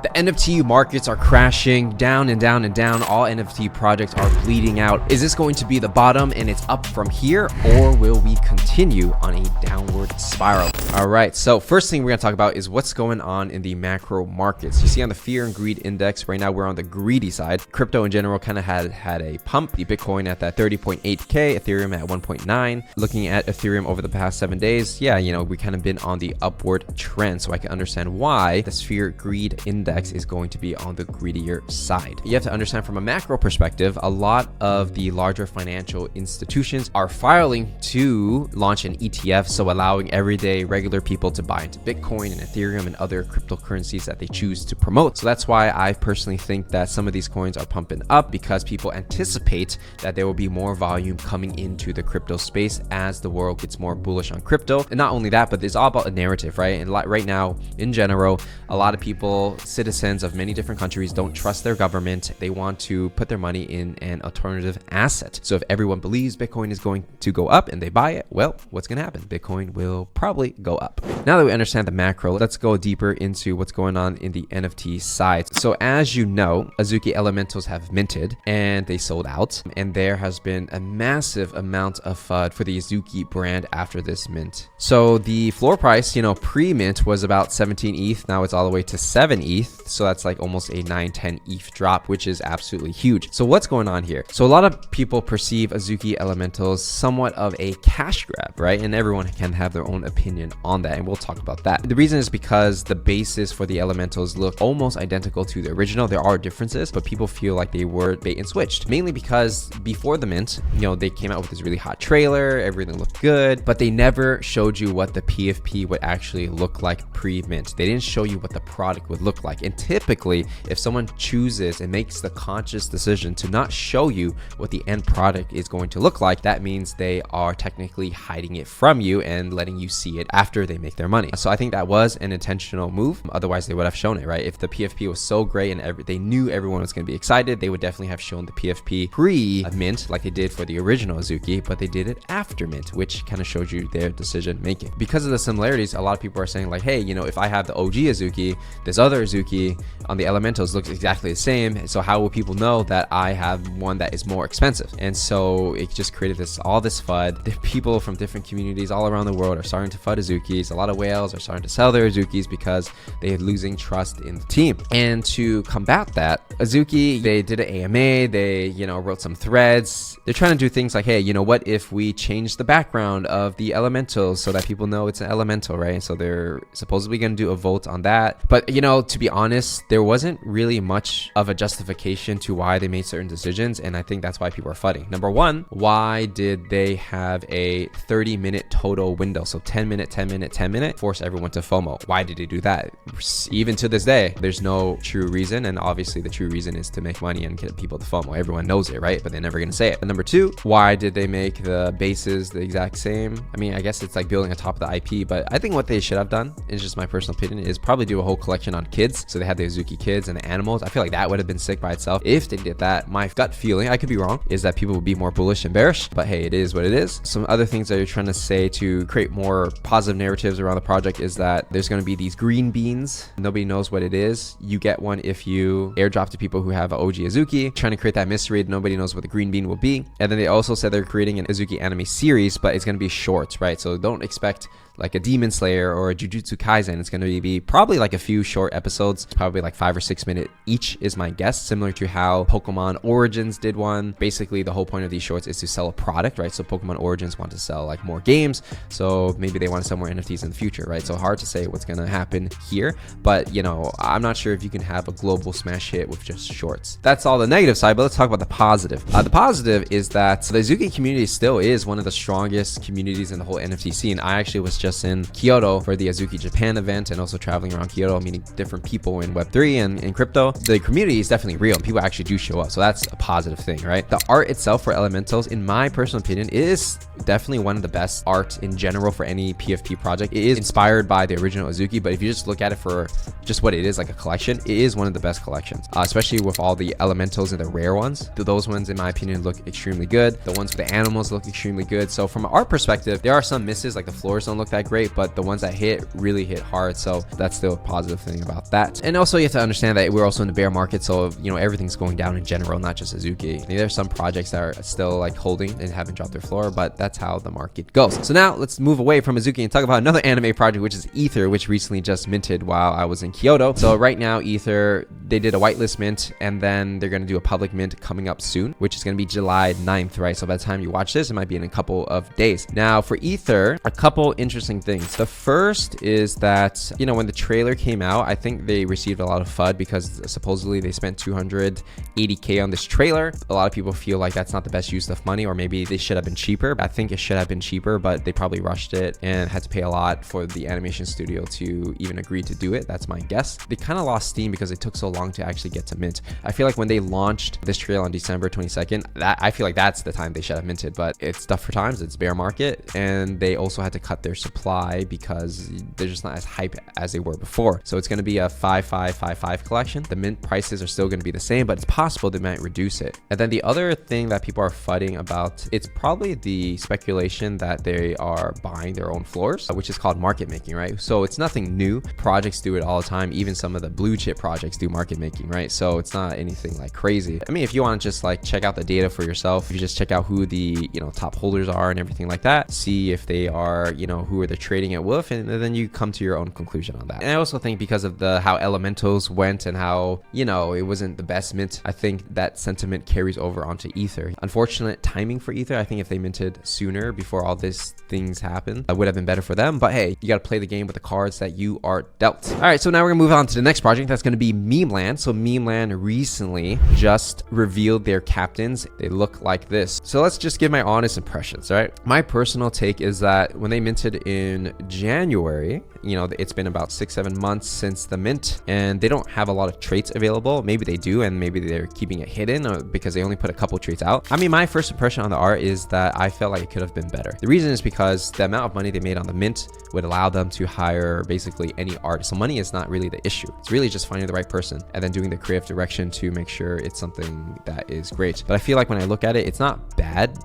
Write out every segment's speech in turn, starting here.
The NFT markets are crashing down and down and down. All NFT projects are bleeding out. Is this going to be the bottom and it's up from here, or will we continue on a downward spiral? All right, so first thing we're gonna talk about is what's going on in the macro markets. You see on the fear and greed index, right now we're on the greedy side. Crypto in general kind of had a pump. The Bitcoin at that 30.8K, Ethereum at 1.9. Looking at Ethereum over the past 7 days, yeah, we kind of been on the upward trend. So I can understand why the fear greed index is going to be on the greedier side. You have to understand from a macro perspective, a lot of the larger financial institutions are filing to launch an ETF, so allowing everyday regular people to buy into Bitcoin and Ethereum and other cryptocurrencies that they choose to promote. So that's why I personally think that some of these coins are pumping up, because people anticipate that there will be more volume coming into the crypto space as the world gets more bullish on crypto. And not only that, but it's all about a narrative, right? And right now, in general, a lot of people, citizens of many different countries, don't trust their government. They want to put their money in an alternative asset. So if everyone believes Bitcoin is going to go up and they buy it, well, what's going to happen? Bitcoin will probably go up. Now that we understand the macro, let's go deeper into what's going on in the NFT side. So as you know, Azuki Elementals have minted and they sold out, and there has been a massive amount of FUD for the Azuki brand after this mint. So the floor price, pre-mint was about 17 ETH. Now it's all the way to 7 ETH. So that's like almost a 9-10 ETH drop, which is absolutely huge. So what's going on here? So a lot of people perceive Azuki Elementals somewhat of a cash grab, right? And everyone can have their own opinion on that, and we'll talk about that. The reason is because the bases for the Elementals look almost identical to the original. There are differences, but people feel like they were bait and switched, mainly because before the mint, they came out with this really hot trailer, everything looked good, but they never showed you what the PFP would actually look like pre-mint. They didn't show you what the product would look like. And typically, if someone chooses and makes the conscious decision to not show you what the end product is going to look like, that means they are technically hiding it from you and letting you see it after they make their money. So I think that was an intentional move. Otherwise, they would have shown it, right? If the PFP was so great and they knew everyone was going to be excited, they would definitely have shown the PFP pre-mint like they did for the original Azuki, but they did it after mint, which kind of showed you their decision making. Because of the similarities, a lot of people are saying like, hey, if I have the OG Azuki, this other Azuki on the Elementals looks exactly the same, so how will people know that I have one that is more expensive? And so it just created all this FUD. The people from different communities all around the world are starting to FUD Azukis. A lot of whales are starting to sell their Azukis because they're losing trust in the team. And to combat that, Azuki, they did an AMA, they wrote some threads. They're trying to do things like, hey, what if we change the background of the Elementals so that people know it's an Elemental, right? So they're supposedly going to do a vote on that. But to be honest, there wasn't really much of a justification to why they made certain decisions, and I think that's why people are FUDding. Number one, why did they have a 30-minute total window? So 10 minute, 10 minute, 10 minute, force everyone to FOMO. Why did they do that? Even to this day, there's no true reason, and obviously the true reason is to make money and get people to FOMO. Everyone knows it, right? But they're never gonna say it. And number two, why did they make the bases the exact same? I mean, I guess it's like building on top of the IP, but I think what they should have done, is just my personal opinion, is probably do a whole collection on kids. So they had the Azuki kids and the animals. I feel like that would have been sick by itself. If they did that, my gut feeling, I could be wrong, is that people would be more bullish and bearish, but hey, it is what it is. Some other things that you're trying to say to create more positive narratives around the project is that there's going to be these green beans. Nobody knows what it is. You get one if you airdrop to people who have an OG Azuki, trying to create that mystery. Nobody knows what the green bean will be. And then they also said they're creating an Azuki anime series, but it's going to be short, right? So don't expect like a Demon Slayer or a Jujutsu Kaisen. It's going to be probably like a few short episodes, probably like 5 or 6 minutes each is my guess, similar to how Pokemon Origins did one. Basically, the whole point of these shorts is to sell a product, right? So Pokemon Origins want to sell like more games, so maybe they want to sell more NFTs in the future, right? So hard to say what's going to happen here, but I'm not sure if you can have a global smash hit with just shorts. That's all the negative side, but let's talk about the positive. The positive is that the Azuki community still is one of the strongest communities in the whole NFT scene. I actually was just in Kyoto for the Azuki Japan event, and also traveling around Kyoto, meeting different people in Web3 and in crypto. The community is definitely real, and people actually do show up, so that's a positive thing, right? The art itself for Elementals, in my personal opinion, is definitely one of the best art in general for any PFP project. It is inspired by the original Azuki, but if you just look at it for just what it is, like a collection, it is one of the best collections, especially with all the Elementals and the rare ones. Those ones, in my opinion, look extremely good. The ones with the animals look extremely good. So from an art perspective, there are some misses, like the floors don't look that great, but the ones that hit really hit hard. So that's still a positive thing about that. that. And also you have to understand that we're also in the bear market, so you know, everything's going down in general, not just Azuki. There's some projects that are still like holding and haven't dropped their floor, but that's how the market goes. So now let's move away from Azuki and talk about another anime project, which is Ether, which recently just minted while I was in Kyoto. So right now Ether, they did a whitelist mint, and then they're going to do a public mint coming up soon, which is going to be July 9th, right? So by the time you watch this, it might be in a couple of days. Now for Ether, a couple interesting things. The first is that, you know, when the trailer came out, I think they received a lot of FUD because supposedly they spent 280K on this trailer. A lot of people feel like that's not the best use of money, or maybe they should have been cheaper. I think it should have been cheaper, but they probably rushed it and had to pay a lot for the animation studio to even agree to do it. That's my guess. They kind of lost steam because it took so long to actually get to mint. I feel like when they launched this trailer on December 22nd, I feel like that's the time they should have minted, but it's tough for times. It's bear market, and they also had to cut their supply because they're just not as hype as they were before. So it's going to be a 5-5-5-5 collection. The mint prices are still going to be the same, but it's possible they might reduce it. And then the other thing that people are fudding about, it's probably the speculation that they are buying their own floors, which is called market making, right? So it's nothing new. Projects do it all the time. Even some of the blue chip projects do market making, right? So it's not anything like crazy. I mean, if you want to just like check out the data for yourself, if you just check out who the, you know, top holders are and everything like that, see if they are, you know, who are they trading at with, and then you come to your own conclusion on that. And I also think because of the how Elementals went and how, you know, it wasn't the best mint, I think that sentiment carries over onto Ether. Unfortunate timing for Ether. I think if they minted sooner before all these things happened, that would have been better for them. But hey, you got to play the game with the cards that you are dealt. All right, so now we're gonna move on to the next project. That's going to be Memeland. So Memeland recently just revealed their Captainz. They look like this. So let's just give my honest impressions, right? My personal take is that when they minted in January, you know, it's been about 6-7 months since the mint, and they don't have a lot of traits available. Maybe they do, and maybe they're keeping it hidden, or because they only put a couple traits out. I mean, my first impression on the art is that I felt like it could have been better. The reason is because the amount of money they made on the mint would allow them to hire basically any artist. So money is not really the issue. It's really just finding the right person and then doing the creative direction to make sure it's something that is great. But I feel like when I look at it, it's not bad,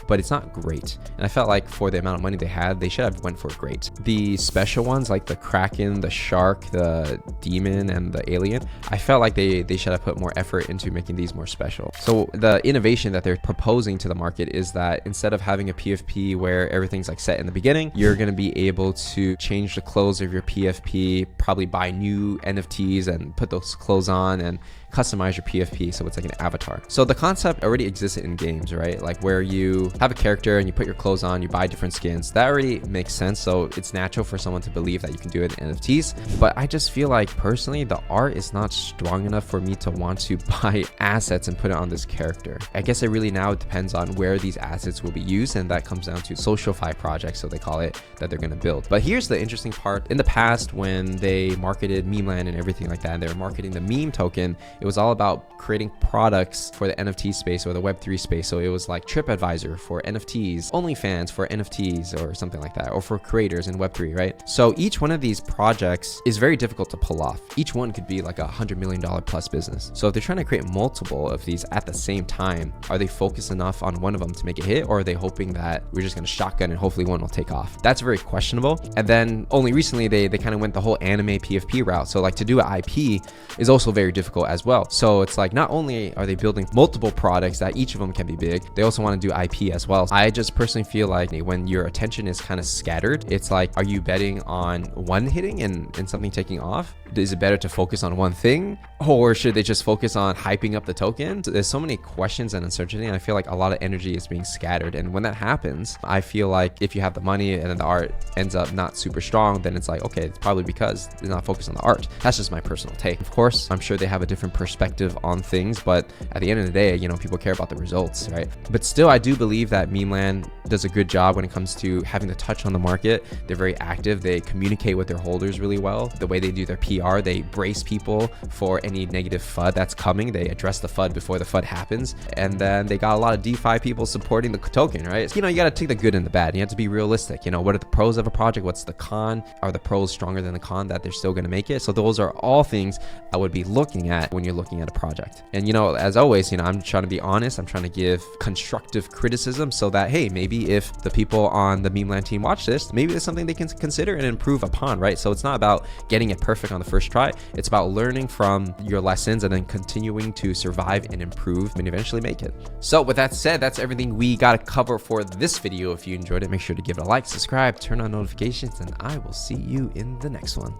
but it's not great. And I felt like for the amount of money they had, they should have went for great. The special ones like the Kraken, the Shark, the Demon, and the Alien, I felt like they should have put more effort into making these more special. So the innovation that they're proposing to the market is that instead of having a PFP where everything's like set in the beginning, you're going to be able to change the clothes of your PFP, probably buy new NFTs and put those clothes on and customize your PFP so it's like an avatar. So the concept already existed in games, right? Like where you have a character and you put your clothes on, you buy different skins. That already makes sense. So it's natural for someone to believe that you can do it in NFTs. But I just feel like personally, the art is not strong enough for me to want to buy assets and put it on this character. I guess it really now depends on where these assets will be used, and that comes down to social-fi projects, so they call it, that they're going to build. But here's the interesting part. In the past, when they marketed Memeland and everything like that, and they were marketing the meme token, it was all about creating products for the NFT space or the Web3 space. So it was like TripAdvisor for NFTs, OnlyFans for NFTs or something like that, or for creators in Web3, right? So each one of these projects is very difficult to pull off. Each one could be like $100 million plus business. So if they're trying to create multiple of these at the same time, are they focused enough on one of them to make it hit, or are they hoping that we're just going to shotgun and hopefully one will take off? That's very questionable. And then only recently they kind of went the whole anime PFP route. So like to do an IP is also very difficult as well. So it's like not only are they building multiple products that each of them can be big, they also want to do IP as well. I just personally feel like when your attention is kind of scattered, it's like, are you betting on one hitting and something taking off? Is it better to focus on one thing, or should they just focus on hyping up the token? So there's so many questions and uncertainty, and I feel like a lot of energy is being scattered. And when that happens, I feel like if you have the money and then the art ends up not super strong, then it's like, okay, it's probably because they're not focused on the art. That's just my personal take. Of course, I'm sure they have a different perspective on things, but at the end of the day, you know, people care about the results, right? But still, I do believe that Memeland does a good job when it comes to having the touch on the market. They're very active. They communicate with their holders really well. The way they do their PR, they brace people for any negative FUD that's coming. They address the FUD before the FUD happens. And then they got a lot of DeFi people supporting the token, right? You know, you got to take the good and the bad. You have to be realistic. You know, what are the pros of a project? What's the con? Are the pros stronger than the con that they're still going to make it? So those are all things I would be looking at when you're looking at a project. And, you know, as always, you know, I'm trying to be honest. I'm trying to give constructive criticism criticism so that, hey, maybe if the people on the Memeland team watch this, maybe it's something they can consider and improve upon, right? So it's not about getting it perfect on the first try. It's about learning from your lessons and then continuing to survive and improve and eventually make it. So with that said, that's everything we got to cover for this video. If you enjoyed it, make sure to give it a like, subscribe, turn on notifications, and I will see you in the next one.